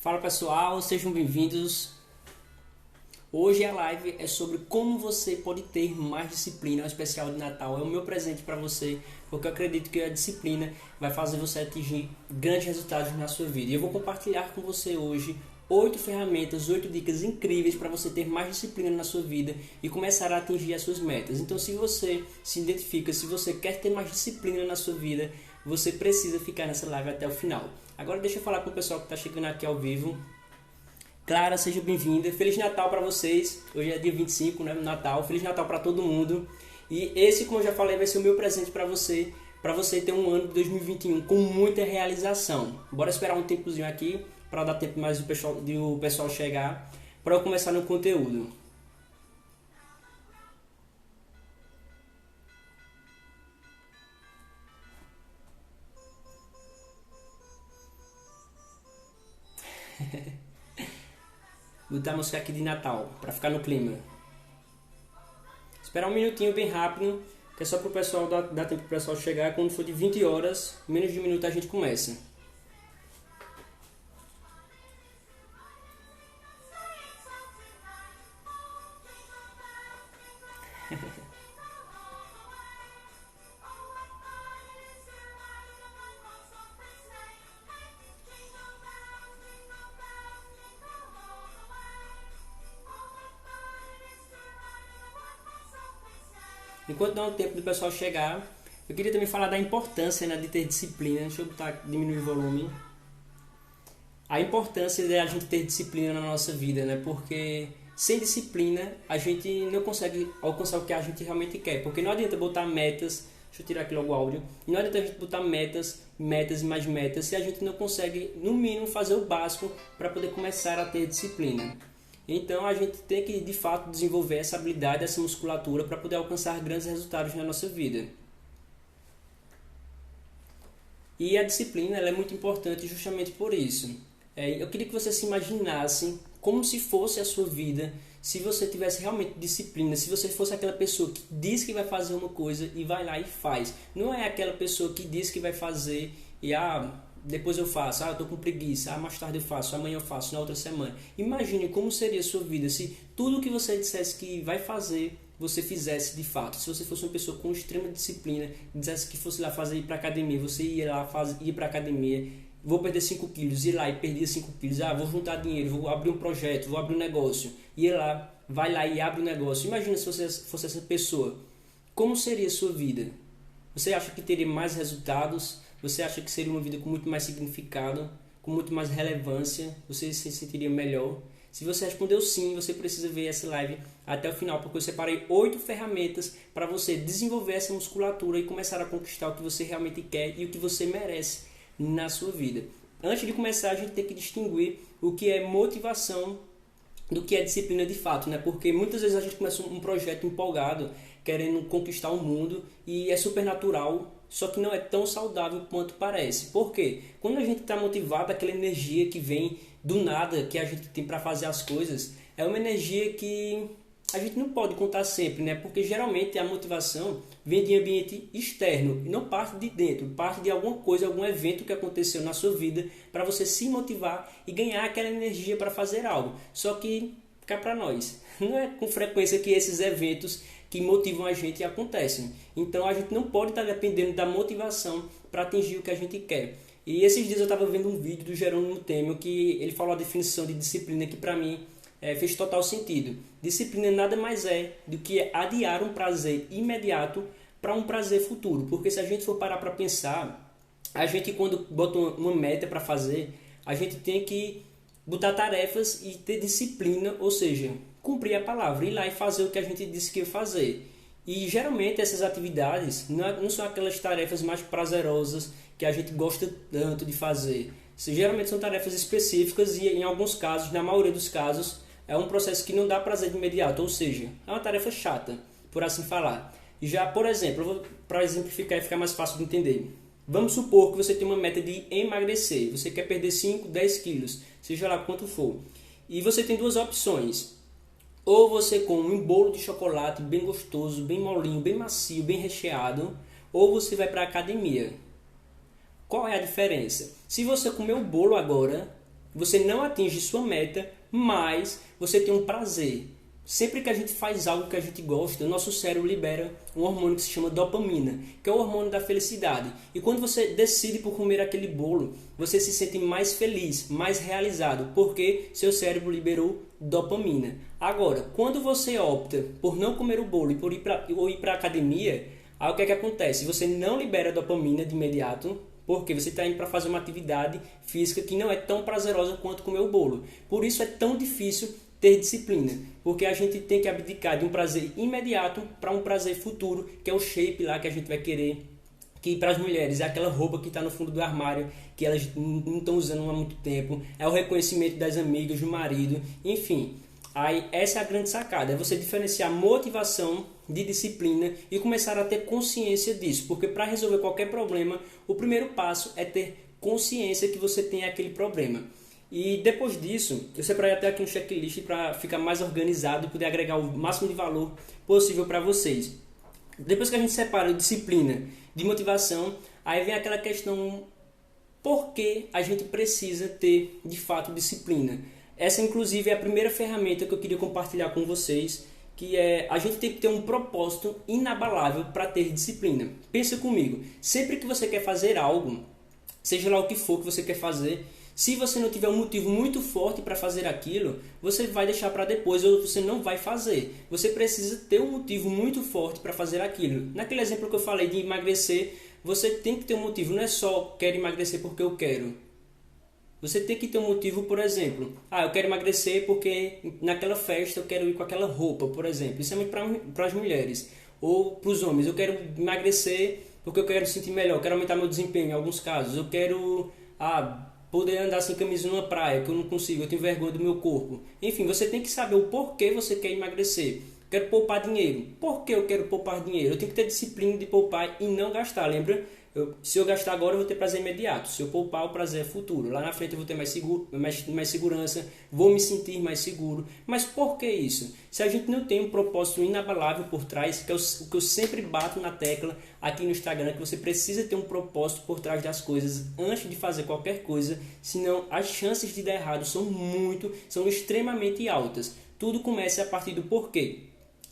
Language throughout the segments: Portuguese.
Fala pessoal, sejam bem-vindos. Hoje a live é sobre como você pode ter mais disciplina, o especial de Natal. É o meu presente para você, porque eu acredito que a disciplina vai fazer você atingir grandes resultados na sua vida. E eu vou compartilhar com você hoje 8 ferramentas, 8 dicas incríveis para você ter mais disciplina na sua vida e começar a atingir as suas metas. Então, se você se identifica, se você quer ter mais disciplina na sua vida, você precisa ficar nessa live até o final. Agora deixa eu falar com o pessoal que está chegando aqui ao vivo. Clara, seja bem-vinda. Feliz Natal para vocês. Hoje é dia 25, né? Natal. Feliz Natal para todo mundo. E esse, como eu já falei, vai ser o meu presente para você ter um ano de 2021 com muita realização. Bora esperar um tempozinho aqui para dar tempo mais do pessoal chegar para eu começar no conteúdo. Botar a música aqui de Natal para ficar no clima. Esperar um minutinho bem rápido, que é só para o pessoal dar tempo para o pessoal chegar. Quando for de 20 horas, menos de um minuto a gente começa. Enquanto dá um tempo do pessoal chegar, eu queria também falar da importância, né, de ter disciplina. Deixa eu diminuir o volume. A importância de a gente ter disciplina na nossa vida, né? Porque sem disciplina a gente não consegue alcançar o que a gente realmente quer. Porque não adianta botar metas, deixa eu tirar aqui logo o áudio, não adianta a gente botar metas e mais metas se a gente não consegue, no mínimo, fazer o básico para poder começar a ter disciplina. Então a gente tem que de fato desenvolver essa habilidade, essa musculatura para poder alcançar grandes resultados na nossa vida. E a disciplina ela é muito importante justamente por isso. Eu queria que você se imaginasse como se fosse a sua vida, se você tivesse realmente disciplina, se você fosse aquela pessoa que diz que vai fazer uma coisa e vai lá e faz. Não é aquela pessoa que diz que vai fazer e depois eu faço, eu tô com preguiça, mais tarde eu faço, amanhã eu faço, na outra semana. Imagine como seria a sua vida se tudo que você dissesse que vai fazer, você fizesse de fato. Se você fosse uma pessoa com extrema disciplina, dissesse que fosse lá ir para academia, você ia lá ir para academia, vou perder 5 quilos, ir lá e perdia 5 quilos, vou juntar dinheiro, vou abrir um projeto, vou abrir um negócio, ia lá, vai lá e abre um negócio. Imagina se você fosse essa pessoa, como seria a sua vida? Você acha que teria mais resultados? Você acha que seria uma vida com muito mais significado, com muito mais relevância? Você se sentiria melhor? Se você respondeu sim, você precisa ver essa live até o final, porque eu separei 8 ferramentas para você desenvolver essa musculatura e começar a conquistar o que você realmente quer e o que você merece na sua vida. Antes de começar, a gente tem que distinguir o que é motivação do que é disciplina de fato, né? Porque muitas vezes a gente começa um projeto empolgado, querendo conquistar o mundo e é super natural, só que não é tão saudável quanto parece. Por quê? Quando a gente está motivado, aquela energia que vem do nada, que a gente tem para fazer as coisas, é uma energia que a gente não pode contar sempre, né? Porque geralmente a motivação vem de ambiente externo e não parte de dentro, parte de alguma coisa, algum evento que aconteceu na sua vida para você se motivar e ganhar aquela energia para fazer algo. Só que cá para nós, não é com frequência que esses eventos que motivam a gente acontecem. Então a gente não pode estar dependendo da motivação para atingir o que a gente quer. E esses dias eu estava vendo um vídeo do Jerônimo Temel que ele falou a definição de disciplina que para mim fez total sentido. Disciplina nada mais é do que adiar um prazer imediato para um prazer futuro. Porque se a gente for parar para pensar, a gente quando bota uma meta para fazer, a gente tem que botar tarefas e ter disciplina, ou seja, cumprir a palavra, ir lá e fazer o que a gente disse que ia fazer. E geralmente essas atividades não são aquelas tarefas mais prazerosas que a gente gosta tanto de fazer. Geralmente são tarefas específicas e em alguns casos, na maioria dos casos, é um processo que não dá prazer de imediato, ou seja, é uma tarefa chata, por assim falar. E já, por exemplo, para exemplificar e ficar mais fácil de entender, vamos supor que você tem uma meta de emagrecer, você quer perder 5, 10 quilos, seja lá quanto for. E você tem duas opções. Ou você come um bolo de chocolate bem gostoso, bem molinho, bem macio, bem recheado, ou você vai para a academia. Qual é a diferença? Se você comer o bolo agora, você não atinge sua meta, mas você tem um prazer. Sempre que a gente faz algo que a gente gosta, o nosso cérebro libera um hormônio que se chama dopamina, que é o hormônio da felicidade. E quando você decide por comer aquele bolo, você se sente mais feliz, mais realizado, porque seu cérebro liberou dopamina. Agora, quando você opta por não comer o bolo e por ir para a academia, aí o que é que acontece? Você não libera dopamina de imediato, porque você está indo para fazer uma atividade física que não é tão prazerosa quanto comer o bolo. Por isso é tão difícil ter disciplina, porque a gente tem que abdicar de um prazer imediato para um prazer futuro, que é o shape lá que a gente vai querer, que para as mulheres é aquela roupa que está no fundo do armário, que elas não estão usando há muito tempo, é o reconhecimento das amigas, do marido, enfim. Aí essa é a grande sacada, é você diferenciar motivação de disciplina e começar a ter consciência disso, porque para resolver qualquer problema, o primeiro passo é ter consciência que você tem aquele problema. E depois disso, eu separei até aqui um checklist para ficar mais organizado e poder agregar o máximo de valor possível para vocês. Depois que a gente separa disciplina de motivação, aí vem aquela questão: por que a gente precisa ter de fato disciplina? Essa inclusive é a primeira ferramenta que eu queria compartilhar com vocês, que é a gente tem que ter um propósito inabalável para ter disciplina. Pensa comigo, sempre que você quer fazer algo, seja lá o que for que você quer fazer, se você não tiver um motivo muito forte para fazer aquilo, você vai deixar para depois ou você não vai fazer. Você precisa ter um motivo muito forte para fazer aquilo. Naquele exemplo que eu falei de emagrecer, você tem que ter um motivo, não é só quero emagrecer porque eu quero. Você tem que ter um motivo, por exemplo, eu quero emagrecer porque naquela festa eu quero ir com aquela roupa, por exemplo. Isso é muito para as mulheres. Ou para os homens, eu quero emagrecer porque eu quero sentir melhor, eu quero aumentar meu desempenho em alguns casos. Eu quero poder andar sem camisa numa praia, que eu não consigo, eu tenho vergonha do meu corpo. Enfim, você tem que saber o porquê você quer emagrecer. Quero poupar dinheiro. Por que eu quero poupar dinheiro? Eu tenho que ter disciplina de poupar e não gastar, lembra? Se eu gastar agora, eu vou ter prazer imediato. Se eu poupar, o prazer é futuro. Lá na frente eu vou ter mais segurança, vou me sentir mais seguro. Mas por que isso? Se a gente não tem um propósito inabalável por trás, que é o que eu sempre bato na tecla aqui no Instagram, que você precisa ter um propósito por trás das coisas antes de fazer qualquer coisa, senão as chances de dar errado são extremamente altas. Tudo começa a partir do porquê.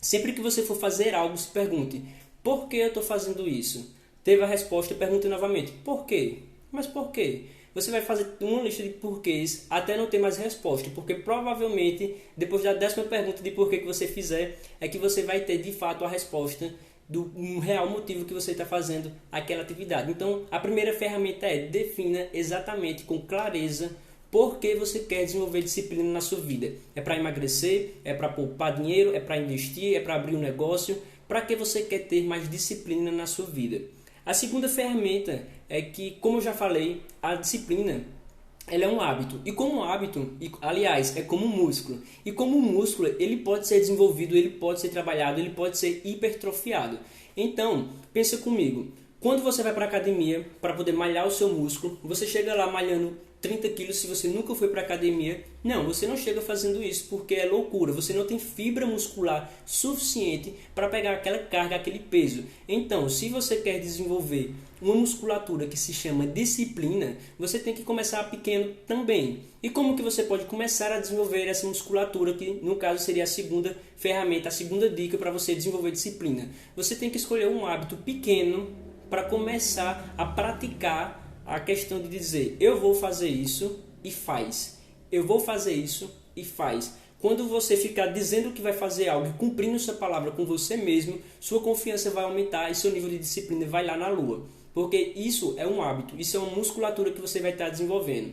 Sempre que você for fazer algo, se pergunte: por que eu estou fazendo isso? Teve a resposta, pergunte novamente: por quê? Mas por quê? Você vai fazer uma lista de porquês até não ter mais resposta, porque provavelmente depois da 10ª pergunta de porquê que você fizer, é que você vai ter de fato a resposta do real motivo que você está fazendo aquela atividade. Então a primeira ferramenta é: defina exatamente com clareza por que você quer desenvolver disciplina na sua vida. É para emagrecer? É para poupar dinheiro? É para investir? É para abrir um negócio? Para que você quer ter mais disciplina na sua vida? A segunda ferramenta é que, como eu já falei, a disciplina ela é um hábito. E como hábito, aliás, é como um músculo. E como um músculo, ele pode ser desenvolvido, ele pode ser trabalhado, ele pode ser hipertrofiado. Então, pensa comigo. Quando você vai para a academia para poder malhar o seu músculo, você chega lá malhando 30 quilos se você nunca foi para a academia. Não, você não chega fazendo isso porque é loucura. Você não tem fibra muscular suficiente para pegar aquela carga, aquele peso. Então, se você quer desenvolver uma musculatura que se chama disciplina, você tem que começar pequeno também. E como que você pode começar a desenvolver essa musculatura, que no caso seria a segunda ferramenta, a segunda dica para você desenvolver disciplina? Você tem que escolher um hábito pequeno para começar a praticar a questão de dizer: eu vou fazer isso e faz. Eu vou fazer isso e faz. Quando você ficar dizendo que vai fazer algo e cumprindo sua palavra com você mesmo, sua confiança vai aumentar e seu nível de disciplina vai lá na lua. Porque isso é um hábito, isso é uma musculatura que você vai estar desenvolvendo.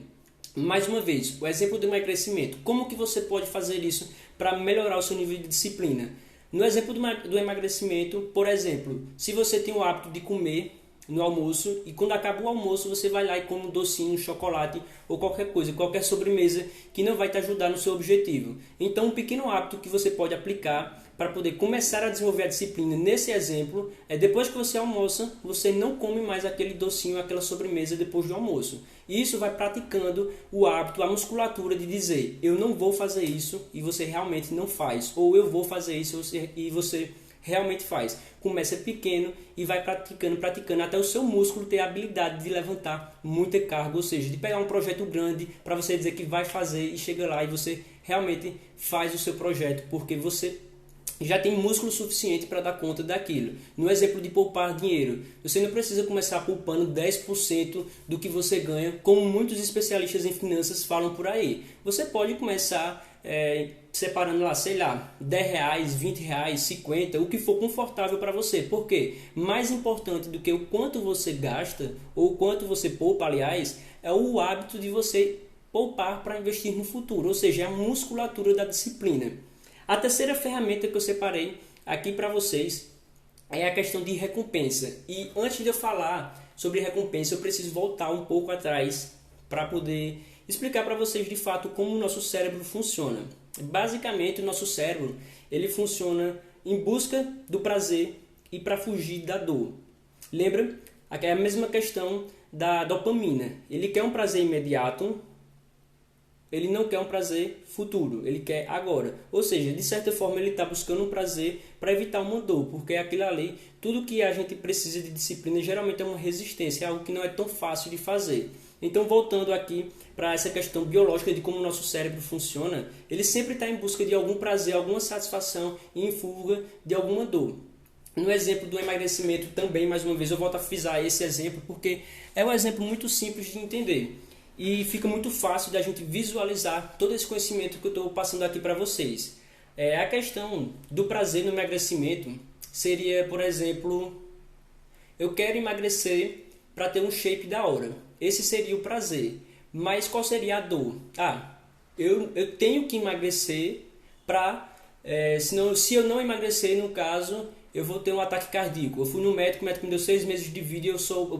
Mais uma vez, o exemplo do emagrecimento. Como que você pode fazer isso para melhorar o seu nível de disciplina? No exemplo do emagrecimento, por exemplo, se você tem o hábito de comer no almoço e quando acaba o almoço você vai lá e come um docinho, um chocolate ou qualquer coisa, qualquer sobremesa que não vai te ajudar no seu objetivo. Então um pequeno hábito que você pode aplicar para poder começar a desenvolver a disciplina nesse exemplo é: depois que você almoça, você não come mais aquele docinho, aquela sobremesa depois do almoço. E isso vai praticando o hábito, a musculatura de dizer: eu não vou fazer isso, e você realmente não faz. Ou eu vou fazer isso e você realmente faz. Começa pequeno e vai praticando até o seu músculo ter a habilidade de levantar muita carga, ou seja, de pegar um projeto grande para você dizer que vai fazer e chega lá e você realmente faz o seu projeto, porque você já tem músculo suficiente para dar conta daquilo. No exemplo de poupar dinheiro, você não precisa começar poupando 10% do que você ganha, como muitos especialistas em finanças falam por aí. Você pode começar separando lá, sei lá, R$10, R$20, 50, o que for confortável para você. Por quê? Mais importante do que o quanto você gasta, ou o quanto você poupa, aliás, é o hábito de você poupar para investir no futuro, ou seja, é a musculatura da disciplina. A terceira ferramenta que eu separei aqui para vocês é a questão de recompensa. E antes de eu falar sobre recompensa, eu preciso voltar um pouco atrás para poder explicar para vocês de fato como o nosso cérebro funciona. Basicamente, o nosso cérebro ele funciona em busca do prazer e para fugir da dor. Lembra? Aqui é a mesma questão da dopamina. Ele quer um prazer imediato, ele não quer um prazer futuro, ele quer agora. Ou seja, de certa forma ele está buscando um prazer para evitar uma dor, porque aquilo ali, tudo que a gente precisa de disciplina geralmente é uma resistência, é algo que não é tão fácil de fazer. Então, voltando aqui para essa questão biológica de como o nosso cérebro funciona, ele sempre está em busca de algum prazer, alguma satisfação e em fuga de alguma dor. No exemplo do emagrecimento também, mais uma vez, eu volto a frisar esse exemplo porque é um exemplo muito simples de entender. E fica muito fácil da gente visualizar todo esse conhecimento que eu estou passando aqui para vocês. A questão do prazer no emagrecimento seria, por exemplo, eu quero emagrecer para ter um shape da hora. Esse seria o prazer. Mas qual seria a dor? Eu tenho que emagrecer para... se eu não emagrecer, no caso, eu vou ter um ataque cardíaco. Eu fui no médico, o médico me deu 6 meses de vida e eu sou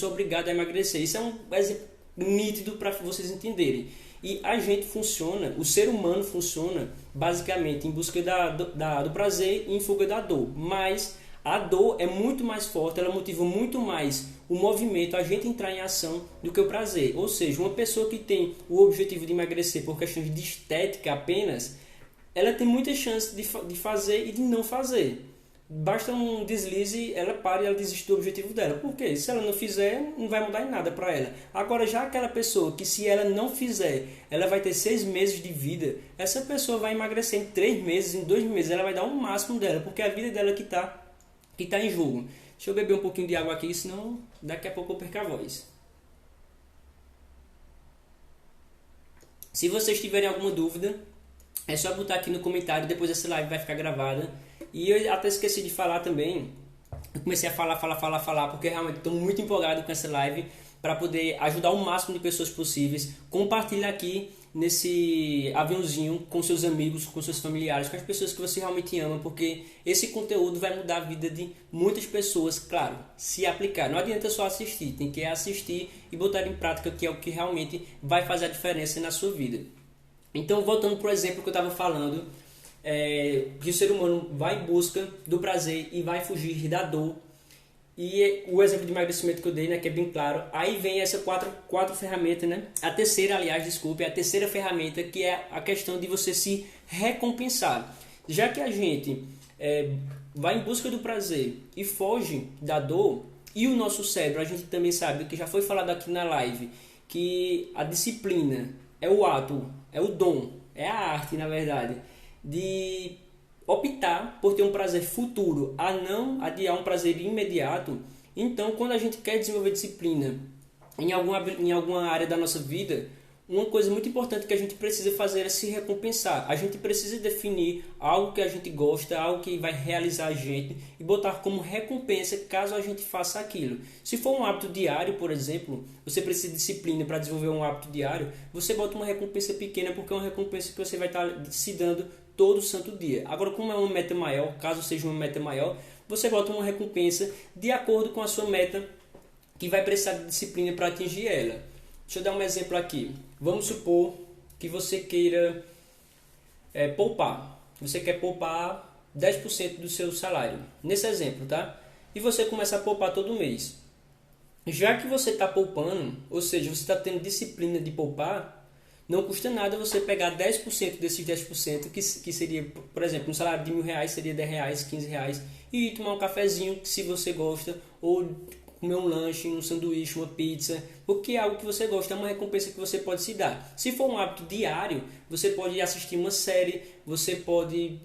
obrigado a emagrecer. Isso é um exemplo nítido para vocês entenderem. E a gente funciona, o ser humano funciona basicamente em busca do prazer e em fuga da dor. Mas a dor é muito mais forte, ela motiva muito mais o movimento, a gente entrar em ação do que o prazer. Ou seja, uma pessoa que tem o objetivo de emagrecer por questões de estética apenas, ela tem muita chance de fazer e de não fazer. Basta um deslize, ela para e ela desiste do objetivo dela. Por quê? Se ela não fizer, não vai mudar em nada para ela. Agora, já aquela pessoa que se ela não fizer, ela vai ter 6 meses de vida, essa pessoa vai emagrecer em 3 meses, em 2 meses, ela vai dar o máximo dela, porque é a vida dela que tá em jogo. Deixa eu beber um pouquinho de água aqui, senão daqui a pouco eu perco a voz. Se vocês tiverem alguma dúvida, é só botar aqui no comentário, depois essa live vai ficar gravada. E eu até esqueci de falar também, eu comecei a falar, porque realmente estou muito empolgado com essa live, para poder ajudar o máximo de pessoas possíveis. Compartilha aqui nesse aviãozinho com seus amigos, com seus familiares, com as pessoas que você realmente ama, porque esse conteúdo vai mudar a vida de muitas pessoas, claro, se aplicar. Não adianta só assistir, tem que assistir e botar em prática, que é o que realmente vai fazer a diferença na sua vida. Então, voltando para o exemplo que eu estava falando, que o ser humano vai em busca do prazer e vai fugir da dor. E o exemplo de emagrecimento que eu dei, né, que é bem claro. Aí vem essa quatro ferramentas, né? A terceira ferramenta, que é a questão de você se recompensar. Já que a gente vai em busca do prazer e foge da dor, e o nosso cérebro, a gente também sabe, que já foi falado aqui na live, que a disciplina é o ato, é o dom, é a arte, na verdade, de optar por ter um prazer futuro, a não adiar um prazer imediato. Então, quando a gente quer desenvolver disciplina em alguma área da nossa vida, uma coisa muito importante que a gente precisa fazer é se recompensar. A gente precisa definir algo que a gente gosta, algo que vai realizar a gente e botar como recompensa caso a gente faça aquilo. Se for um hábito diário, por exemplo, você precisa de disciplina para desenvolver um hábito diário, você bota uma recompensa pequena, porque é uma recompensa que você vai estar se dando todo santo dia. Agora, como é uma meta maior, caso seja uma meta maior, você bota uma recompensa de acordo com a sua meta, que vai precisar de disciplina para atingir ela. Deixa eu dar um exemplo aqui. Vamos supor que você queira poupar. Você quer poupar 10% do seu salário. Nesse exemplo, tá? E você começa a poupar todo mês. Já que você está poupando, ou seja, você está tendo disciplina de poupar, Não custa nada você pegar 10% desses 10%, que seria, por exemplo, um salário de R$ 1.000 seria R$ 10, R$ 15, e tomar um cafezinho, se você gosta, ou comer um lanche, um sanduíche, uma pizza, porque é algo que você gosta, é uma recompensa que você pode se dar. Se for um hábito diário, você pode assistir uma série, você pode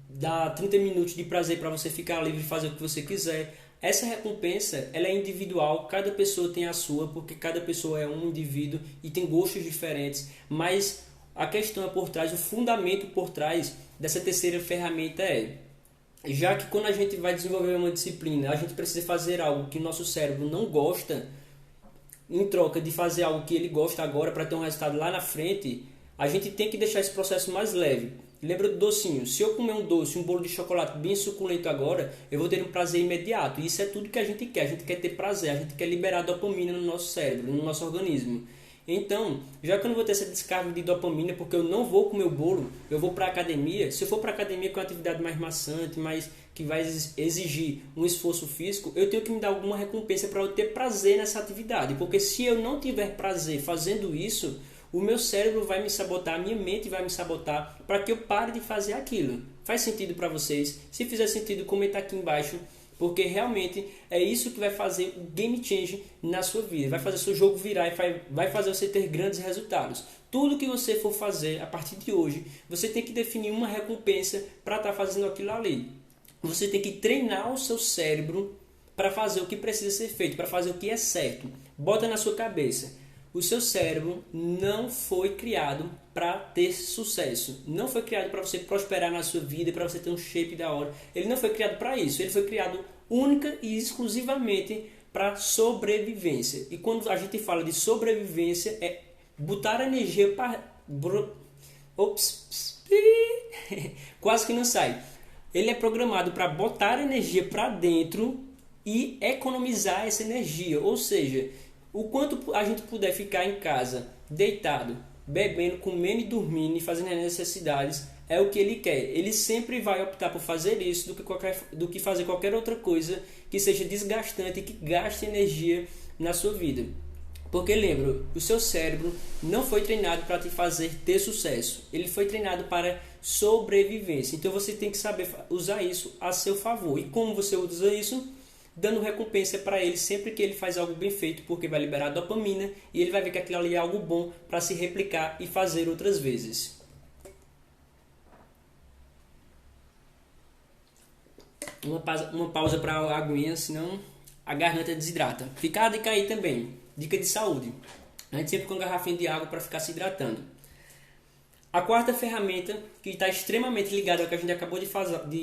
dar 30 minutos de prazer para você ficar livre e fazer o que você quiser. Essa recompensa, ela é individual, cada pessoa tem a sua, porque cada pessoa é um indivíduo e tem gostos diferentes, mas a questão é por trás, o fundamento por trás dessa terceira ferramenta já que quando a gente vai desenvolver uma disciplina, a gente precisa fazer algo que o nosso cérebro não gosta, em troca de fazer algo que ele gosta agora para ter um resultado lá na frente, a gente tem que deixar esse processo mais leve. Lembra do docinho? Se eu comer um doce, um bolo de chocolate bem suculento agora, eu vou ter um prazer imediato. E isso é tudo que a gente quer. A gente quer ter prazer, a gente quer liberar dopamina no nosso cérebro, no nosso organismo. Então, já que eu não vou ter essa descarga de dopamina porque eu não vou comer o bolo, eu vou para a academia. Se eu for para a academia com uma atividade mais maçante, mais que vai exigir um esforço físico, eu tenho que me dar alguma recompensa para eu ter prazer nessa atividade. Porque se eu não tiver prazer fazendo isso, o meu cérebro vai me sabotar, a minha mente vai me sabotar para que eu pare de fazer aquilo. Faz sentido para vocês? Se fizer sentido, comenta aqui embaixo, porque realmente é isso que vai fazer o game change na sua vida. Vai fazer o seu jogo virar e vai fazer você ter grandes resultados. Tudo que você for fazer a partir de hoje, você tem que definir uma recompensa para estar fazendo aquilo ali. Você tem que treinar o seu cérebro para fazer o que precisa ser feito, para fazer o que é certo. Bota na sua cabeça. O seu cérebro não foi criado para ter sucesso. Não foi criado para você prosperar na sua vida, para você ter um shape da hora. Ele não foi criado para isso. Ele foi criado única e exclusivamente para sobrevivência. E quando a gente fala de sobrevivência, é botar energia para... Ops! Quase que não sai. Ele é programado para botar energia para dentro e economizar essa energia. Ou seja, o quanto a gente puder ficar em casa, deitado, bebendo, comendo e dormindo e fazendo as necessidades, é o que ele quer. Ele sempre vai optar por fazer isso do que fazer qualquer outra coisa que seja desgastante e que gaste energia na sua vida. Porque lembra, o seu cérebro não foi treinado para te fazer ter sucesso. Ele foi treinado para sobrevivência. Então você tem que saber usar isso a seu favor. E como você usa isso? Dando recompensa para ele sempre que ele faz algo bem feito, porque vai liberar dopamina e ele vai ver que aquilo ali é algo bom para se replicar e fazer outras vezes. Uma pausa para a aguinha, senão a garganta desidrata. Fica a dica aí também, dica de saúde. A gente sempre com uma garrafinha de água para ficar se hidratando. A quarta ferramenta, que está extremamente ligada ao que a gente acabou de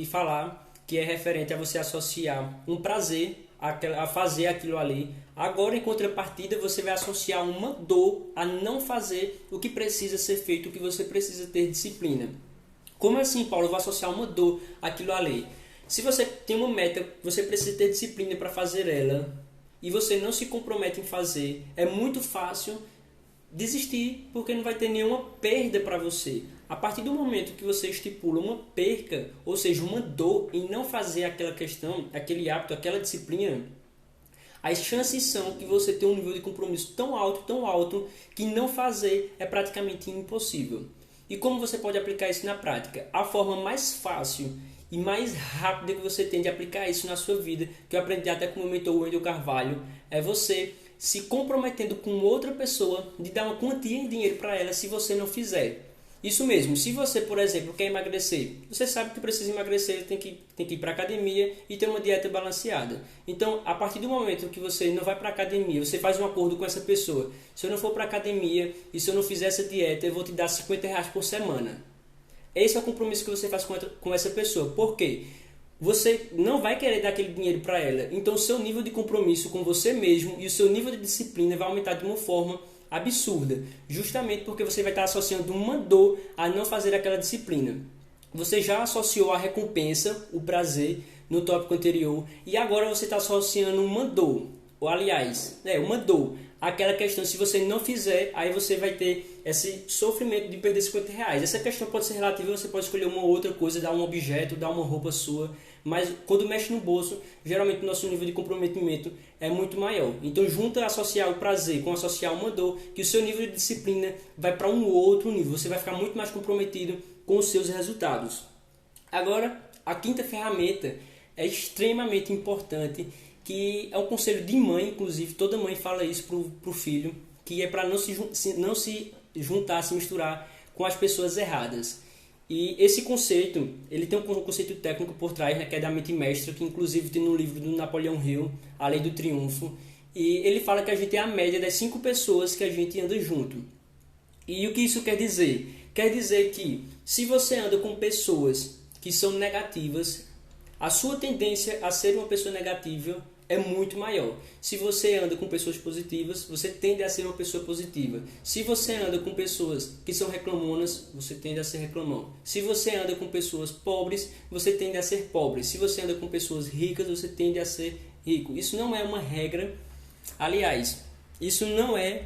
falar, que é referente a você associar um prazer a fazer aquilo ali. Agora, em contrapartida, você vai associar uma dor a não fazer o que precisa ser feito, o que você precisa ter disciplina. Como assim, Paulo? Eu vou associar uma dor àquilo ali. Se você tem uma meta, você precisa ter disciplina para fazer ela, e você não se compromete em fazer, é muito fácil desistir, porque não vai ter nenhuma perda para você. A partir do momento que você estipula uma perca, ou seja, uma dor em não fazer aquela questão, aquele hábito, aquela disciplina, as chances são que você tenha um nível de compromisso tão alto, que não fazer é praticamente impossível. E como você pode aplicar isso na prática? A forma mais fácil e mais rápida que você tem de aplicar isso na sua vida, que eu aprendi até com o meu mentor Wendel Carvalho, é você se comprometendo com outra pessoa de dar uma quantia em dinheiro para ela se você não fizer. Isso mesmo, se você, por exemplo, quer emagrecer, você sabe que precisa emagrecer, tem que ir para a academia e ter uma dieta balanceada. Então, a partir do momento que você não vai para a academia, você faz um acordo com essa pessoa. Se eu não for para a academia e se eu não fizer essa dieta, eu vou te dar R$ 50 por semana. Esse é o compromisso que você faz com essa pessoa. Por quê? Você não vai querer dar aquele dinheiro para ela. Então, o seu nível de compromisso com você mesmo e o seu nível de disciplina vai aumentar de uma forma absurda, justamente porque você vai estar associando uma dor a não fazer aquela disciplina. Você já associou a recompensa, o prazer, no tópico anterior, e agora você está associando uma dor, ou aliás, uma dor, aquela questão, se você não fizer, aí você vai ter esse sofrimento de perder R$ 50. Essa questão pode ser relativa, você pode escolher uma outra coisa, dar um objeto, dar uma roupa sua, mas quando mexe no bolso, geralmente o nosso nível de comprometimento é muito maior. Então junta associar o prazer com associar uma dor, que o seu nível de disciplina vai para um outro nível, você vai ficar muito mais comprometido com os seus resultados. Agora, a quinta ferramenta é extremamente importante, que é um conselho de mãe, inclusive toda mãe fala isso pro filho, que é para não se juntar, se misturar com as pessoas erradas. E esse conceito, ele tem um conceito técnico por trás, né, que é da mente mestra, que inclusive tem no livro do Napoleão Hill, A Lei do Triunfo, e ele fala que a gente é a média das 5 pessoas que a gente anda junto. E o que isso quer dizer? Quer dizer que se você anda com pessoas que são negativas, a sua tendência a ser uma pessoa negativa é muito maior. Se você anda com pessoas positivas, você tende a ser uma pessoa positiva. Se você anda com pessoas que são reclamonas, você tende a ser reclamão. Se você anda com pessoas pobres, você tende a ser pobre. Se você anda com pessoas ricas, você tende a ser rico. Isso não é uma regra. Aliás, isso não é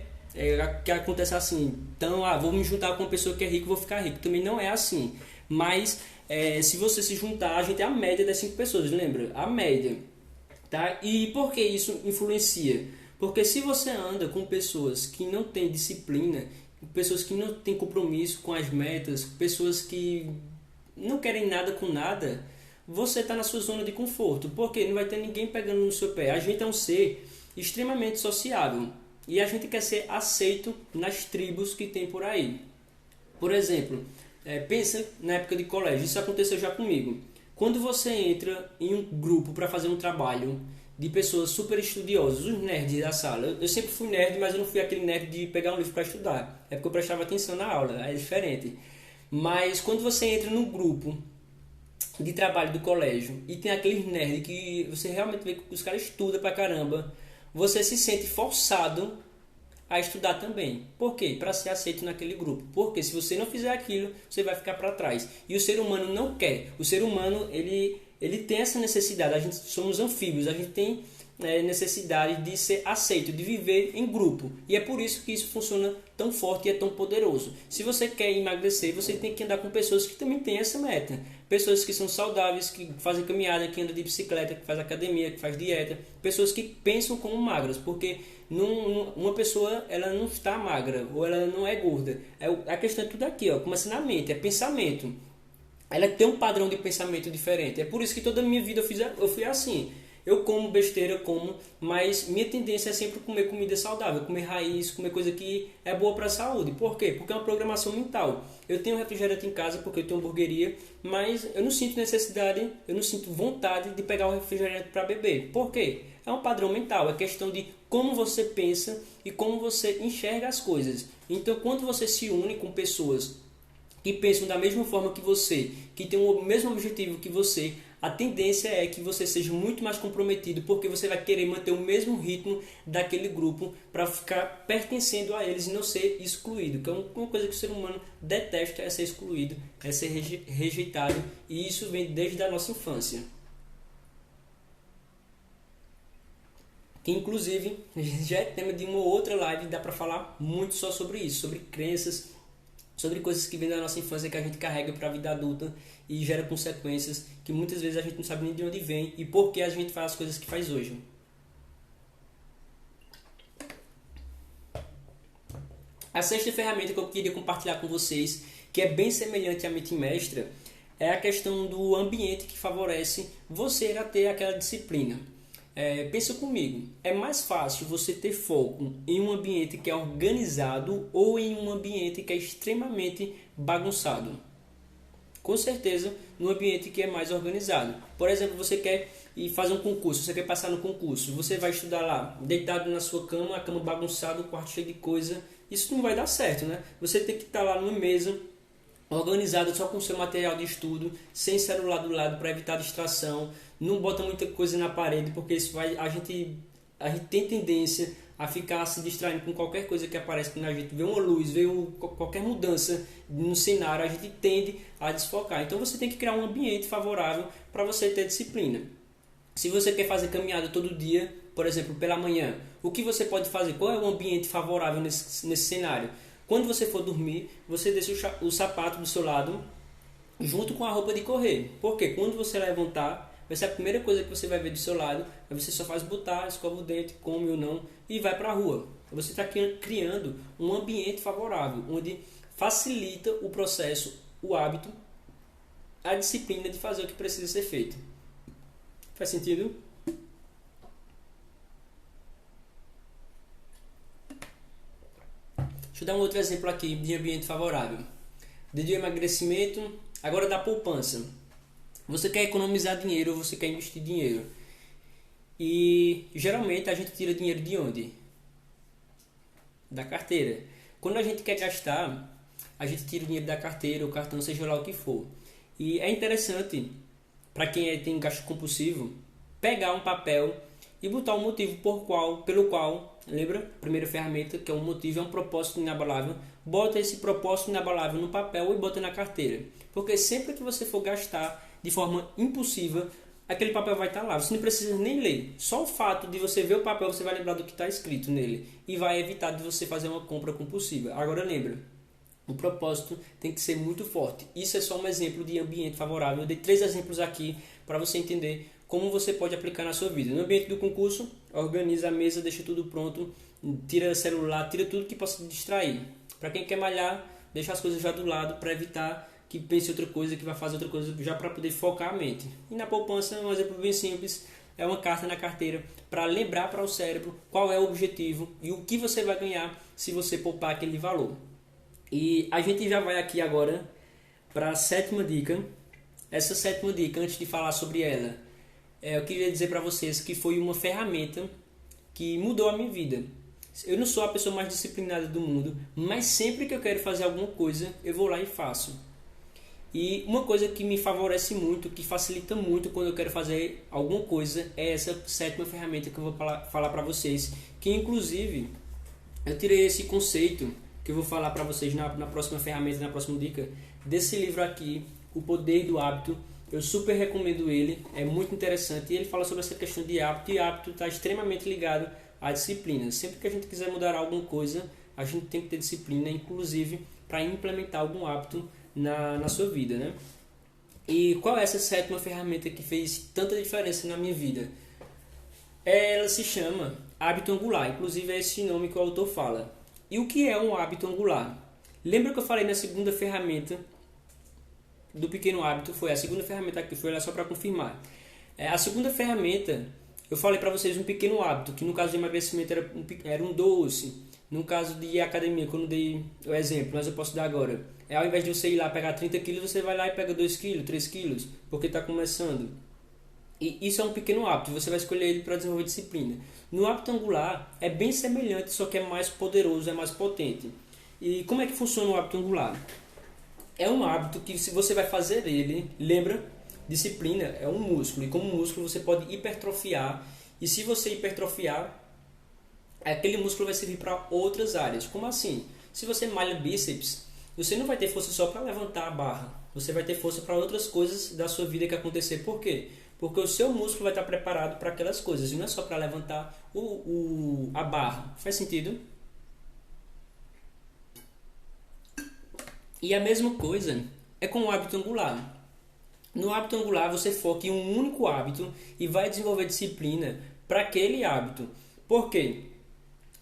que acontece assim. Então, vou me juntar com uma pessoa que é rica, vou ficar rico. Também não é assim. Mas, se você se juntar, a gente é a média das 5 pessoas, lembra? A média. Tá? E por que isso influencia? Porque se você anda com pessoas que não têm disciplina, pessoas que não têm compromisso com as metas, pessoas que não querem nada com nada, você está na sua zona de conforto. Porque não vai ter ninguém pegando no seu pé. A gente é um ser extremamente sociável e a gente quer ser aceito nas tribos que tem por aí. Por exemplo, pensa na época de colégio, isso aconteceu já comigo. Quando você entra em um grupo para fazer um trabalho de pessoas super estudiosas, os nerds da sala, eu sempre fui nerd, mas eu não fui aquele nerd de pegar um livro para estudar, é porque eu prestava atenção na aula, é diferente. Mas quando você entra num grupo de trabalho do colégio e tem aqueles nerds que você realmente vê que os caras estudam pra caramba, você se sente forçado a estudar também. Por quê? Para ser aceito naquele grupo. Porque se você não fizer aquilo, você vai ficar para trás. E o ser humano não quer. O ser humano, ele tem essa necessidade. A gente somos anfíbios. A gente tem necessidade de ser aceito, de viver em grupo. E é por isso que isso funciona tão forte e é tão poderoso. Se você quer emagrecer, você tem que andar com pessoas que também têm essa meta. Pessoas que são saudáveis, que fazem caminhada, que andam de bicicleta, que faz academia, que faz dieta. Pessoas que pensam como magras, porque uma pessoa ela não está magra ou ela não é gorda. A questão é tudo aqui, começa na mente, é pensamento. Ela tem um padrão de pensamento diferente. É por isso que toda a minha vida eu fui assim. Eu como besteira, mas minha tendência é sempre comer comida saudável, comer raiz, comer coisa que é boa para a saúde. Por quê? Porque é uma programação mental. Eu tenho refrigerante em casa porque eu tenho hamburgueria, mas eu não sinto necessidade, eu não sinto vontade de pegar o refrigerante para beber. Por quê? É um padrão mental, é questão de como você pensa e como você enxerga as coisas. Então, quando você se une com pessoas que pensam da mesma forma que você, que têm o mesmo objetivo que você, a tendência é que você seja muito mais comprometido, porque você vai querer manter o mesmo ritmo daquele grupo para ficar pertencendo a eles e não ser excluído. Que é uma coisa que o ser humano detesta, é ser excluído, é ser rejeitado, e isso vem desde a nossa infância. Que inclusive já é tema de uma outra live, dá para falar muito só sobre isso, sobre crenças, sobre coisas que vêm da nossa infância que a gente carrega para a vida adulta e gera consequências que muitas vezes a gente não sabe nem de onde vem e por que a gente faz as coisas que faz hoje. A sexta ferramenta que eu queria compartilhar com vocês, que é bem semelhante à mente mestra, é a questão do ambiente que favorece você a ter aquela disciplina. Pensa comigo, é mais fácil você ter foco em um ambiente que é organizado ou em um ambiente que é extremamente bagunçado? Com certeza, no ambiente que é mais organizado. Por exemplo, você quer ir fazer um concurso, você quer passar no concurso, você vai estudar lá, deitado na sua cama, a cama bagunçada, o quarto cheio de coisa, isso não vai dar certo, né? Você tem que estar lá numa mesa, organizado só com o seu material de estudo, sem celular do lado para evitar distração. Não bota muita coisa na parede, porque isso a gente tem tendência a ficar se distraindo com qualquer coisa que aparece. Quando a gente vê uma luz, vê qualquer mudança no cenário, a gente tende a desfocar. Então você tem que criar um ambiente favorável para você ter disciplina. Se você quer fazer caminhada todo dia, por exemplo, pela manhã, o que você pode fazer? Qual é o ambiente favorável nesse cenário? Quando você for dormir, você deixa o sapato do seu lado junto com a roupa de correr. Porque quando você levantar, vai ser a primeira coisa que você vai ver do seu lado, aí você só faz botar, escova o dente, come ou não, e vai para a rua. Você está criando um ambiente favorável, onde facilita o processo, o hábito, a disciplina de fazer o que precisa ser feito. Faz sentido? Deixa eu dar um outro exemplo aqui de ambiente favorável. De emagrecimento, agora da poupança. Você quer economizar dinheiro ou você quer investir dinheiro? E geralmente a gente tira dinheiro de onde? Da carteira. Quando a gente quer gastar, a gente tira o dinheiro da carteira, o cartão, seja lá o que for. E é interessante, para quem tem gasto compulsivo, pegar um papel e botar o motivo pelo qual, lembra? Primeira ferramenta, que é um motivo, é um propósito inabalável. Bota esse propósito inabalável no papel e bota na carteira. Porque sempre que você for gastar de forma impulsiva, aquele papel vai estar lá. Você não precisa nem ler. Só o fato de você ver o papel, você vai lembrar do que está escrito nele. E vai evitar de você fazer uma compra compulsiva. Agora lembra, o propósito tem que ser muito forte. Isso é só um exemplo de ambiente favorável. Eu dei 3 exemplos aqui para você entender como você pode aplicar na sua vida. No ambiente do concurso, organiza a mesa, deixa tudo pronto, tira o celular, tira tudo que possa te distrair. Para quem quer malhar, deixa as coisas já do lado para evitar que pense outra coisa, que vai fazer outra coisa, já para poder focar a mente. E na poupança, um exemplo bem simples, é uma carta na carteira para lembrar para o cérebro qual é o objetivo e o que você vai ganhar se você poupar aquele valor. E a gente já vai aqui agora para a 7ª dica. Essa 7ª dica, antes de falar sobre ela, eu queria dizer para vocês que foi uma ferramenta que mudou a minha vida. Eu não sou a pessoa mais disciplinada do mundo, mas sempre que eu quero fazer alguma coisa, eu vou lá e faço. E uma coisa que me favorece muito, que facilita muito quando eu quero fazer alguma coisa, é essa 7ª ferramenta que eu vou falar para vocês. Que inclusive, eu tirei esse conceito que eu vou falar para vocês na próxima ferramenta, na próxima dica, desse livro aqui, O Poder do Hábito. Eu super recomendo ele, é muito interessante. E ele fala sobre essa questão de hábito, e hábito está extremamente ligado à disciplina. Sempre que a gente quiser mudar alguma coisa, a gente tem que ter disciplina, inclusive para implementar algum hábito na sua vida, né? E qual é essa 7ª ferramenta que fez tanta diferença na minha vida? Ela se chama hábito angular, inclusive é esse nome que o autor fala. E o que é um hábito angular? Lembra que eu falei na 2ª ferramenta do pequeno hábito? Foi a 2ª ferramenta que foi lá só para confirmar. A 2ª ferramenta, eu falei para vocês um pequeno hábito, que no caso de emagrecimento era um doce. No caso de academia, quando eu dei o exemplo, mas eu posso dar agora. Ao invés de você ir lá pegar 30 quilos, você vai lá e pega 2 quilos, 3 quilos, porque está começando. E isso é um pequeno hábito, você vai escolher ele para desenvolver disciplina. No hábito angular, é bem semelhante, só que é mais poderoso, é mais potente. E como é que funciona o hábito angular? É um hábito que, se você vai fazer ele, lembra, disciplina é um músculo, e como músculo você pode hipertrofiar, e se você hipertrofiar, aquele músculo vai servir para outras áreas. Como assim? Se você malha bíceps, você não vai ter força só para levantar a barra. Você vai ter força para outras coisas da sua vida que acontecer. Por quê? Porque o seu músculo vai estar preparado para aquelas coisas. E não é só para levantar a barra. Faz sentido? E a mesma coisa é com o hábito angular. No hábito angular você foca em um único hábito e vai desenvolver disciplina para aquele hábito. Por quê?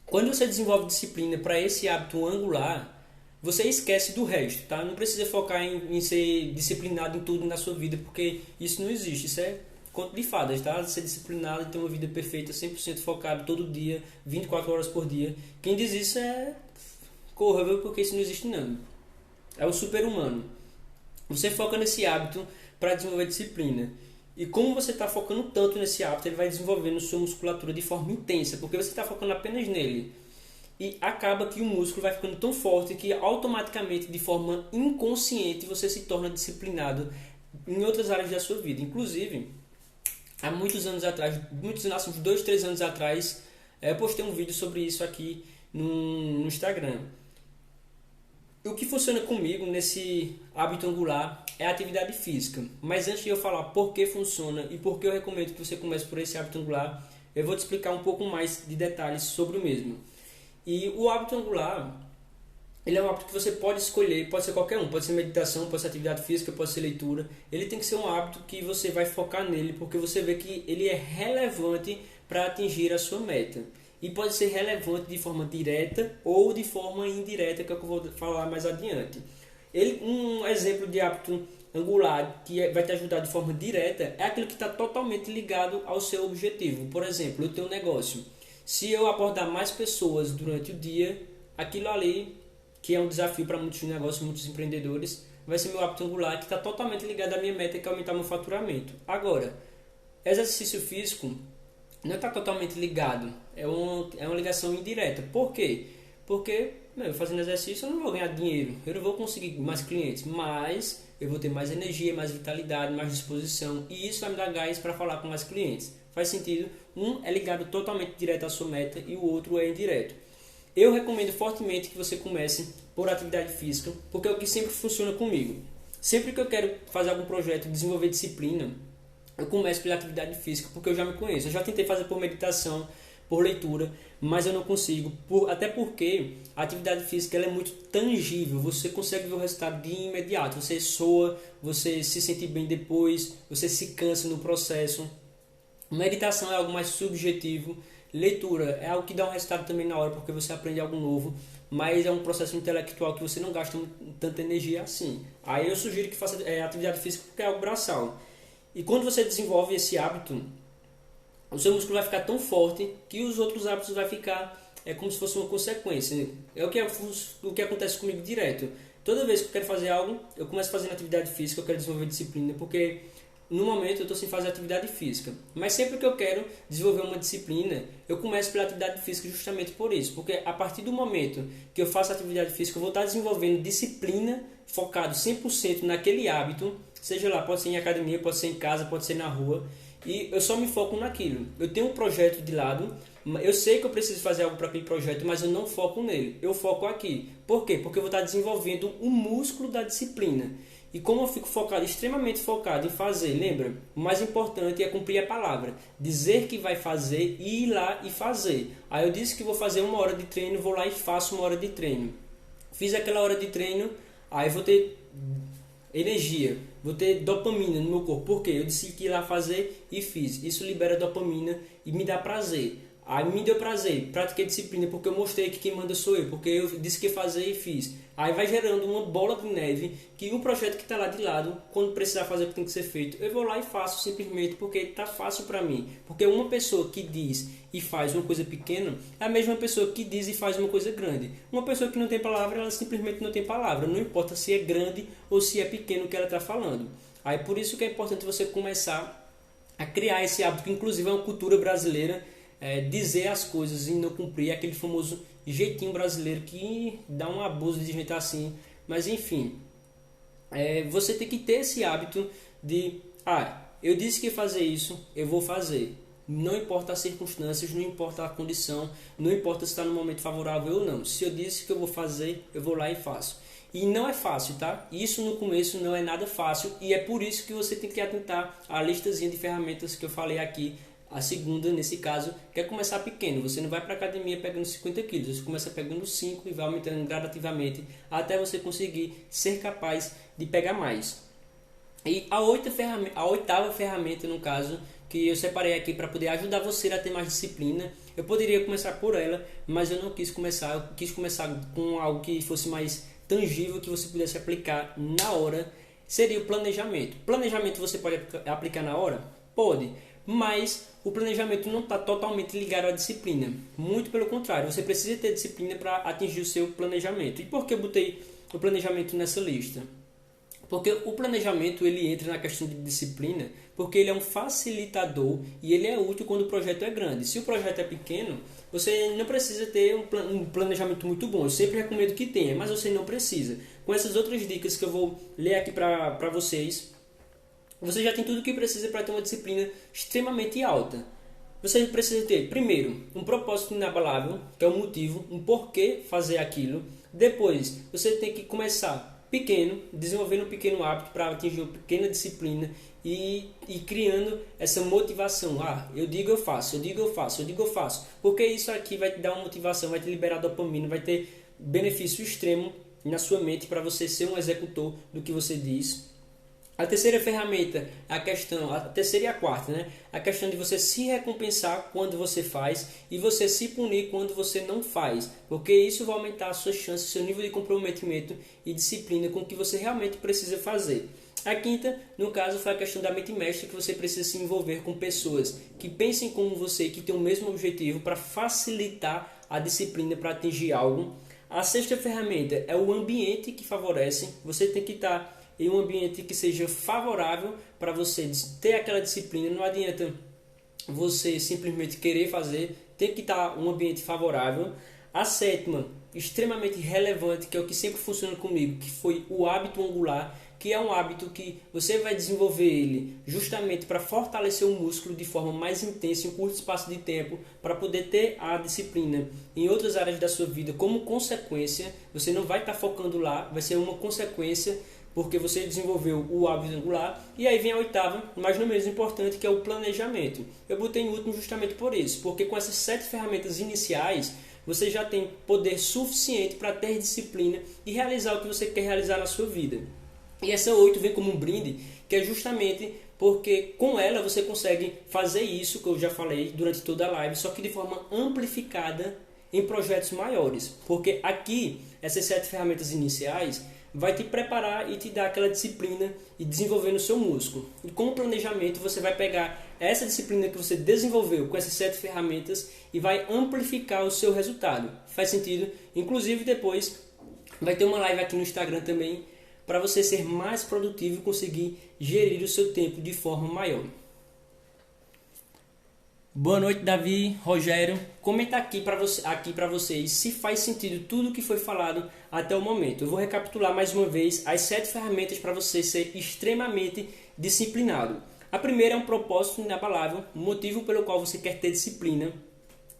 Quando você desenvolve disciplina para esse hábito angular, você esquece do resto, tá? Não precisa focar em ser disciplinado em tudo na sua vida, porque isso não existe. Isso é conto de fadas, tá? Ser disciplinado e ter uma vida perfeita, 100% focado todo dia, 24 horas por dia. Quem diz isso é corra, viu? Porque isso não existe não. É o super-humano. Você foca nesse hábito para desenvolver disciplina. E como você está focando tanto nesse hábito, ele vai desenvolvendo sua musculatura de forma intensa, porque você está focando apenas nele. E acaba que o músculo vai ficando tão forte que automaticamente, de forma inconsciente, você se torna disciplinado em outras áreas da sua vida. Inclusive, há muitos anos atrás, uns 2, 3 anos atrás, eu postei um vídeo sobre isso aqui no Instagram. O que funciona comigo nesse hábito angular é a atividade física. Mas antes de eu falar por que funciona e por que eu recomendo que você comece por esse hábito angular, eu vou te explicar um pouco mais de detalhes sobre o mesmo. E o hábito angular, ele é um hábito que você pode escolher, pode ser qualquer um, pode ser meditação, pode ser atividade física, pode ser leitura. Ele tem que ser um hábito que você vai focar nele, porque você vê que ele é relevante para atingir a sua meta. E pode ser relevante de forma direta ou de forma indireta, que é o que eu vou falar mais adiante. Um exemplo de hábito angular que vai te ajudar de forma direta é aquilo que está totalmente ligado ao seu objetivo. Por exemplo, eu tenho um negócio. Se eu abordar mais pessoas durante o dia, aquilo ali, que é um desafio para muitos negócios, muitos empreendedores, vai ser meu hábito angular que está totalmente ligado à minha meta, que é aumentar meu faturamento. Agora, exercício físico não está totalmente ligado, é uma ligação indireta. Por quê? Porque fazendo exercício eu não vou ganhar dinheiro, eu não vou conseguir mais clientes, mas eu vou ter mais energia, mais vitalidade, mais disposição, e isso vai me dar gás para falar com mais clientes. Faz sentido? Um é ligado totalmente direto à sua meta e o outro é indireto. Eu recomendo fortemente que você comece por atividade física, porque é o que sempre funciona comigo. Sempre que eu quero fazer algum projeto, desenvolver disciplina, eu começo pela atividade física, porque eu já me conheço. Eu já tentei fazer por meditação, por leitura, mas eu não consigo. Até porque a atividade física ela é muito tangível. Você consegue ver o resultado de imediato. Você soa, você se sente bem depois, você se cansa no processo. Meditação é algo mais subjetivo. Leitura é algo que dá um resultado também na hora, porque você aprende algo novo, mas é um processo intelectual que você não gasta tanta energia assim. Aí eu sugiro que faça atividade física porque é algo braçal. E quando você desenvolve esse hábito, o seu músculo vai ficar tão forte que os outros hábitos vai ficar como se fosse uma consequência. É o que acontece comigo direto. Toda vez que eu quero fazer algo, eu começo fazendo atividade física, eu quero desenvolver disciplina, porque no momento eu estou sem fazer atividade física. Mas sempre que eu quero desenvolver uma disciplina, eu começo pela atividade física justamente por isso. Porque a partir do momento que eu faço atividade física, eu vou estar desenvolvendo disciplina focado 100% naquele hábito. Seja lá, pode ser em academia, pode ser em casa, pode ser na rua. E eu só me foco naquilo. Eu tenho um projeto de lado, eu sei que eu preciso fazer algo para aquele projeto, mas eu não foco nele. Eu foco aqui. Por quê? Porque eu vou estar desenvolvendo o músculo da disciplina. E como eu fico focado, extremamente focado em fazer, lembra? O mais importante é cumprir a palavra. Dizer que vai fazer e ir lá e fazer. Aí eu disse que vou fazer 1 hora de treino, vou lá e faço 1 hora de treino. Fiz aquela hora de treino, aí vou ter energia, vou ter dopamina no meu corpo. Por quê? Eu disse que ia lá fazer e fiz. Isso libera dopamina e me dá prazer. Aí me deu prazer, pratiquei disciplina porque eu mostrei que quem manda sou eu, porque eu disse que ia fazer e fiz. Aí vai gerando uma bola de neve que o projeto que está lá de lado, quando precisar fazer o que tem que ser feito, eu vou lá e faço simplesmente porque está fácil para mim. Porque uma pessoa que diz e faz uma coisa pequena é a mesma pessoa que diz e faz uma coisa grande. Uma pessoa que não tem palavra, ela simplesmente não tem palavra. Não importa se é grande ou se é pequeno o que ela está falando. Aí por isso que é importante você começar a criar esse hábito, que inclusive é uma cultura brasileira, dizer as coisas e não cumprir, aquele famoso jeitinho brasileiro que dá um abuso de gente assim. Mas enfim, você tem que ter esse hábito de eu disse que ia fazer isso, eu vou fazer. Não importa as circunstâncias, não importa a condição, não importa se está no momento favorável ou não. Se eu disse que eu vou fazer, eu vou lá e faço. E não é fácil, tá? Isso no começo não é nada fácil, e é por isso que você tem que atentar à listazinha de ferramentas que eu falei aqui. A segunda, nesse caso, quer começar pequeno. Você não vai para a academia pegando 50 quilos. Você começa pegando 5 e vai aumentando gradativamente até você conseguir ser capaz de pegar mais. E a oitava ferramenta, no caso, que eu separei aqui para poder ajudar você a ter mais disciplina. Eu poderia começar por ela, mas eu não quis começar. Eu quis começar com algo que fosse mais tangível, que você pudesse aplicar na hora. Seria o planejamento. Planejamento você pode aplicar na hora? Pode. Mas o planejamento não está totalmente ligado à disciplina. Muito pelo contrário, você precisa ter disciplina para atingir o seu planejamento. E por que eu botei o planejamento nessa lista? Porque o planejamento ele entra na questão de disciplina, porque ele é um facilitador e ele é útil quando o projeto é grande. Se o projeto é pequeno, você não precisa ter um planejamento muito bom. Eu sempre recomendo que tenha, mas você não precisa. Com essas outras dicas que eu vou ler aqui para vocês, você já tem tudo o que precisa para ter uma disciplina extremamente alta. Você precisa ter, primeiro, um propósito inabalável, que é o motivo, um porquê fazer aquilo. Depois, você tem que começar pequeno, desenvolvendo um pequeno hábito para atingir uma pequena disciplina e criando essa motivação. Eu digo eu faço, eu digo eu faço, eu digo eu faço. Porque isso aqui vai te dar uma motivação, vai te liberar dopamina, vai ter benefício extremo na sua mente para você ser um executor do que você diz. A terceira ferramenta, a terceira e a quarta, né? A questão de você se recompensar quando você faz e você se punir quando você não faz, porque isso vai aumentar as suas chances, seu nível de comprometimento e disciplina com o que você realmente precisa fazer. A quinta, no caso, foi a questão da mente mestra, que você precisa se envolver com pessoas que pensem como você e que têm o mesmo objetivo para facilitar a disciplina para atingir algo. A sexta ferramenta é o ambiente que favorece. Você tem que estar em um ambiente que seja favorável para você ter aquela disciplina. Não adianta você simplesmente querer fazer, tem que estar um ambiente favorável. A sétima, extremamente relevante, que é o que sempre funciona comigo, que foi o hábito angular, que é um hábito que você vai desenvolver ele justamente para fortalecer o músculo de forma mais intensa em um curto espaço de tempo, para poder ter a disciplina em outras áreas da sua vida como consequência. Você não vai estar focando lá, vai ser uma consequência, porque você desenvolveu o hábito angular. E aí vem a oitava, mas não menos importante, que é o planejamento. Eu botei em último justamente por isso, porque com essas 7 ferramentas iniciais, você já tem poder suficiente para ter disciplina e realizar o que você quer realizar na sua vida. E essa 8 vem como um brinde, que é justamente porque com ela você consegue fazer isso, que eu já falei durante toda a live, só que de forma amplificada em projetos maiores. Porque aqui, essas 7 ferramentas iniciais vai te preparar e te dar aquela disciplina e desenvolver no seu músculo. E com o planejamento você vai pegar essa disciplina que você desenvolveu com essas 7 ferramentas e vai amplificar o seu resultado. Faz sentido? Inclusive depois vai ter uma live aqui no Instagram também para você ser mais produtivo e conseguir gerir o seu tempo de forma maior. Boa noite, Davi, Rogério. Comenta aqui para vocês se faz sentido tudo o que foi falado até o momento. Eu vou recapitular mais uma vez as 7 ferramentas para você ser extremamente disciplinado. A primeira é um propósito inabalável, um motivo pelo qual você quer ter disciplina.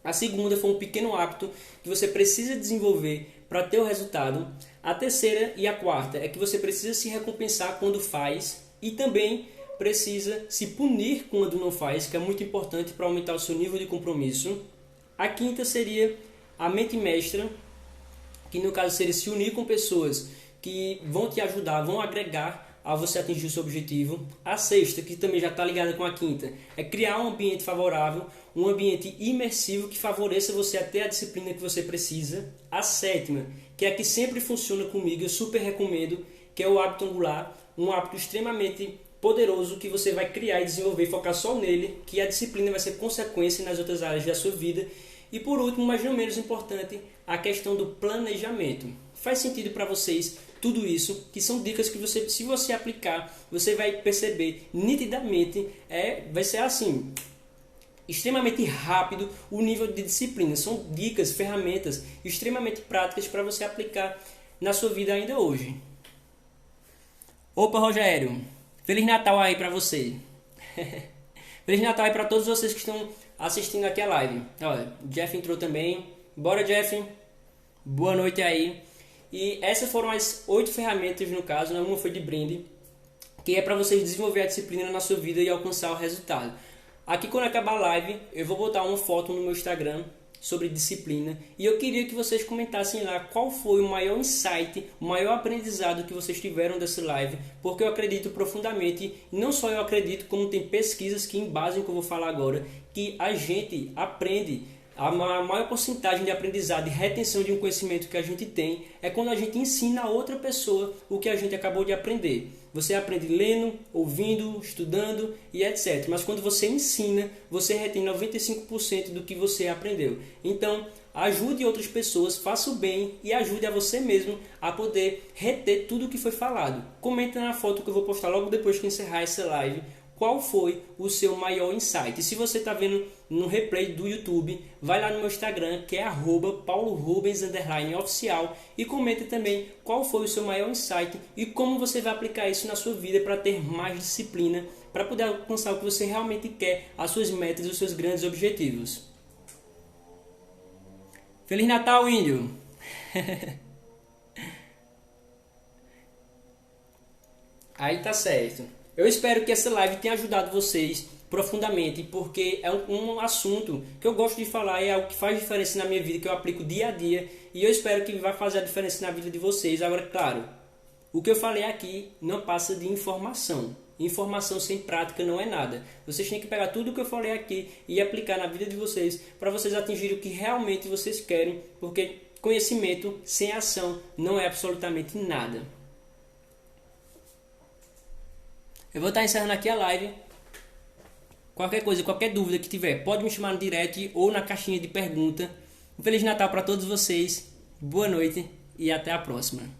A segunda foi um pequeno hábito que você precisa desenvolver para ter o resultado. A terceira e a quarta é que você precisa se recompensar quando faz e também precisa se punir quando não faz, que é muito importante para aumentar o seu nível de compromisso. A quinta seria a mente mestra, que no caso seria se unir com pessoas que vão te ajudar, vão agregar a você atingir o seu objetivo. A sexta, que também já está ligada com a quinta, é criar um ambiente favorável, um ambiente imersivo que favoreça você a ter a disciplina que você precisa. A sétima, que é a que sempre funciona comigo, eu super recomendo, que é o hábito angular, um hábito extremamente poderoso que você vai criar e desenvolver e focar só nele, que a disciplina vai ser consequência nas outras áreas da sua vida. E por último, mas não menos importante, a questão do planejamento. Faz sentido para vocês tudo isso, que são dicas que você, se você aplicar, você vai perceber nitidamente, vai ser assim, extremamente rápido o nível de disciplina. São dicas, ferramentas extremamente práticas para você aplicar na sua vida ainda hoje. Opa, Rogério! Feliz Natal aí pra você. Feliz Natal aí pra todos vocês que estão assistindo aqui a live. Olha, o Jeff entrou também. Bora, Jeff. Boa noite aí. E essas foram as 8 ferramentas, no caso, né? Uma foi de brinde, que é para vocês desenvolver a disciplina na sua vida e alcançar o resultado. Aqui, quando acabar a live, eu vou botar uma foto no meu Instagram sobre disciplina, e eu queria que vocês comentassem lá qual foi o maior insight, o maior aprendizado que vocês tiveram dessa live, porque eu acredito profundamente, e não só eu acredito, como tem pesquisas que embasam o que eu vou falar agora, que a gente aprende, a maior porcentagem de aprendizado e retenção de um conhecimento que a gente tem é quando a gente ensina a outra pessoa o que a gente acabou de aprender. Você aprende lendo, ouvindo, estudando e etc. Mas quando você ensina, você retém 95% do que você aprendeu. Então, ajude outras pessoas, faça o bem e ajude a você mesmo a poder reter tudo o que foi falado. Comenta na foto que eu vou postar logo depois que encerrar essa live. Qual foi o seu maior insight? E se você está vendo no replay do YouTube, vai lá no meu Instagram, que é @paulorubens_oficial, e comenta também qual foi o seu maior insight e como você vai aplicar isso na sua vida para ter mais disciplina, para poder alcançar o que você realmente quer, as suas metas e os seus grandes objetivos. Feliz Natal, índio! Aí tá certo. Eu espero que essa live tenha ajudado vocês profundamente, porque é um assunto que eu gosto de falar, é algo que faz diferença na minha vida, que eu aplico dia a dia, e eu espero que vai fazer a diferença na vida de vocês. Agora, claro, o que eu falei aqui não passa de informação. Informação sem prática não é nada. Vocês têm que pegar tudo o que eu falei aqui e aplicar na vida de vocês para vocês atingirem o que realmente vocês querem, porque conhecimento sem ação não é absolutamente nada. Eu vou estar encerrando aqui a live. Qualquer coisa, qualquer dúvida que tiver, pode me chamar no direct ou na caixinha de pergunta. Um Feliz Natal para todos vocês, boa noite e até a próxima.